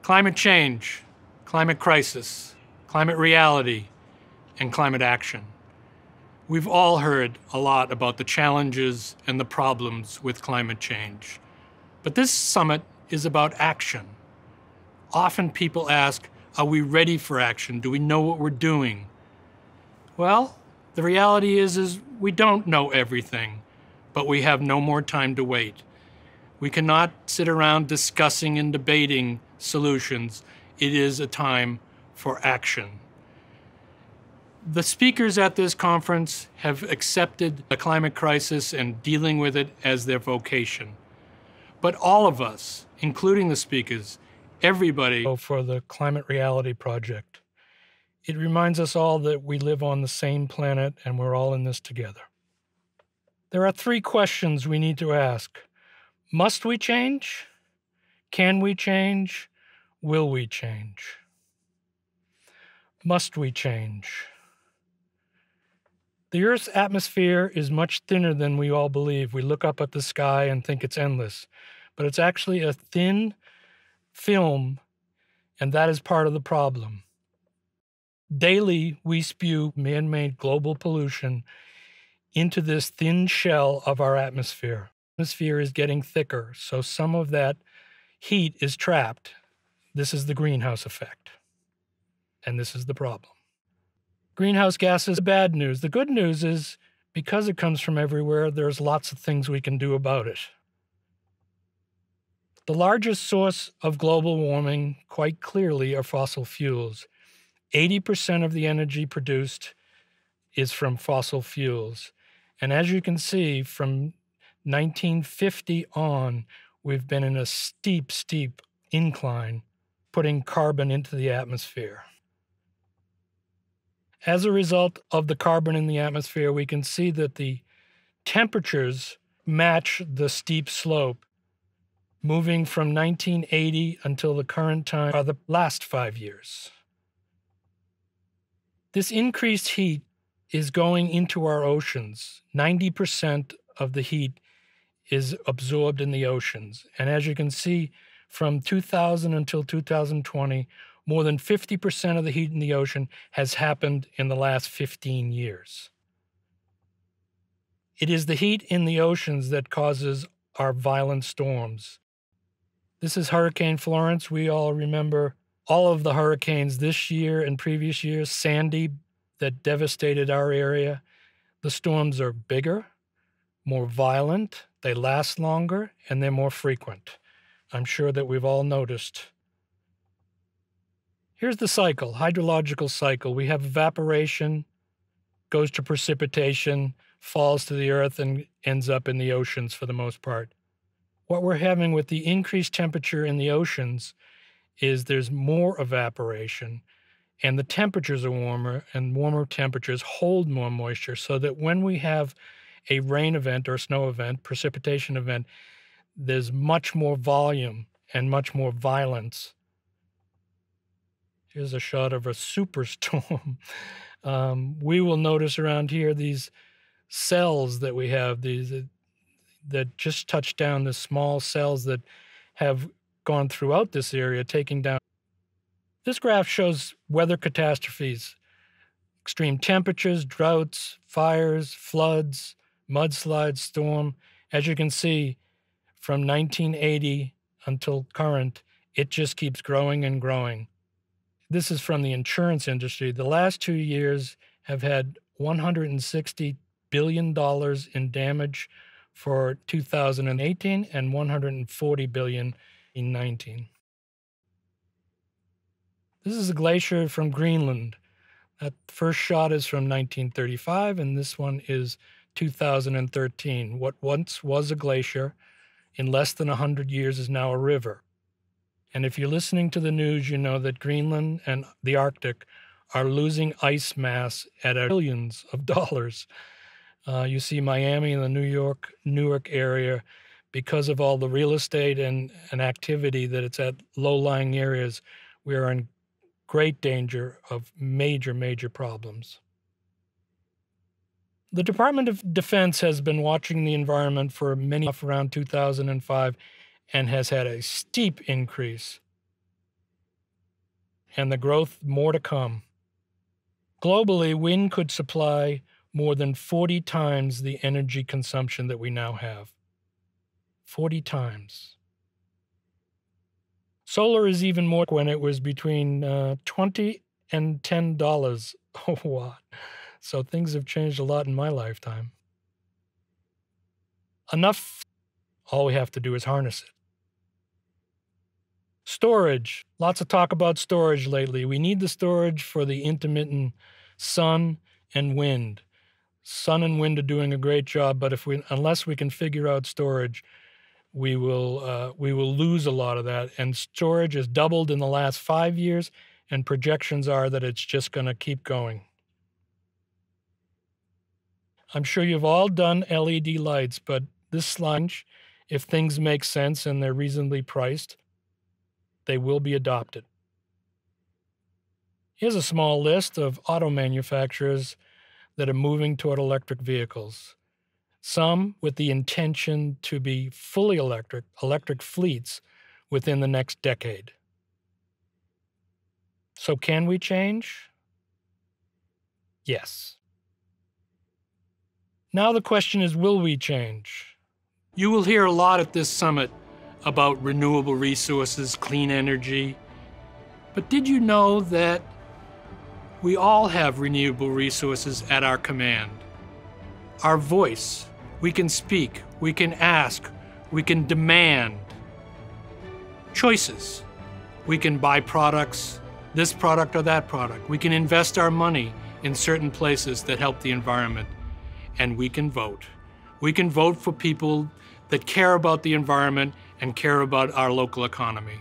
Climate change, climate crisis, climate reality, and climate action. We've all heard a lot about the challenges and the problems with climate change. But this summit is about action. Often people ask, are we ready for action? Do we know what we're doing? Well, the reality is we don't know everything, but we have no more time to wait. We cannot sit around discussing and debating solutions. It is a time for action. The speakers at this conference have accepted the climate crisis and dealing with it as their vocation. But all of us, including the speakers, everybody, for the Climate Reality Project. It reminds us all that we live on the same planet and we're all in this together. There are 3 questions we need to ask. Must we change? Can we change? Will we change? Must we change? The Earth's atmosphere is much thinner than we all believe. We look up at the sky and think it's endless, but it's actually a thin film, and that is part of the problem. Daily, we spew man-made global pollution into this thin shell of our atmosphere. The atmosphere is getting thicker, so some of that heat is trapped. This is the greenhouse effect, and this is the problem. Greenhouse gases are bad news. The good news is, because it comes from everywhere, there's lots of things we can do about it. The largest source of global warming, quite clearly, are fossil fuels. 80% of the energy produced is from fossil fuels. And as you can see, from 1950 on, we've been in a steep, steep incline, putting carbon into the atmosphere. As a result of the carbon in the atmosphere, we can see that the temperatures match the steep slope, moving from 1980 until the current time are the last 5 years. This increased heat is going into our oceans. 90% of the heat is absorbed in the oceans. And as you can see, from 2000 until 2020, more than 50% of the heat in the ocean has happened in the last 15 years. It is the heat in the oceans that causes our violent storms. This is Hurricane Florence. We all remember all of the hurricanes this year and previous years, Sandy, that devastated our area. The storms are bigger, more violent, they last longer, and they're more frequent. I'm sure that we've all noticed. Here's the cycle, hydrological cycle. We have evaporation, goes to precipitation, falls to the earth, and ends up in the oceans for the most part. What we're having with the increased temperature in the oceans is there's more evaporation, and the temperatures are warmer, and warmer temperatures hold more moisture, so that when we have a rain event or snow event, precipitation event, there's much more volume and much more violence. Here's a shot of a superstorm. We will notice around here these cells that we have, these that just touch down, the small cells that have gone throughout this area, taking down. This graph shows weather catastrophes, extreme temperatures, droughts, fires, floods, mudslides, storm. As you can see, from 1980 until current, it just keeps growing and growing. This is from the insurance industry. The last 2 years have had $160 billion in damage for 2018 and $140 billion in 19. This is a glacier from Greenland. That first shot is from 1935, and this one is 2013. What once was a glacier in less than 100 years is now a river. And if you're listening to the news, you know that Greenland and the Arctic are losing ice mass at billions of dollars. You see Miami and the Newark area, because of all the real estate and activity that it's at low-lying areas, we are in great danger of major, major problems. The Department of Defense has been watching the environment for around 2005 and has had a steep increase. and the growth more to come. Globally, wind could supply more than 40 times the energy consumption that we now have. 40 times. Solar is even more when it was between $20 and $10 a watt. So things have changed a lot in my lifetime. Enough, all we have to do is harness it. Storage. Lots of talk about storage lately. We need the storage for the intermittent sun and wind. Sun and wind are doing a great job, but unless we can figure out storage, we will lose a lot of that. And storage has doubled in the last 5 years, and projections are that it's just going to keep going. I'm sure you've all done LED lights, but this lunch, if things make sense and they're reasonably priced, they will be adopted. Here's a small list of auto manufacturers that are moving toward electric vehicles. Some with the intention to be fully electric fleets within the next decade. So can we change? Yes. Now the question is, will we change? You will hear a lot at this summit about renewable resources, clean energy. But did you know that we all have renewable resources at our command? Our voice. We can speak, we can ask, we can demand. Choices. We can buy products, this product or that product. We can invest our money in certain places that help the environment. And we can vote. We can vote for people that care about the environment and care about our local economy.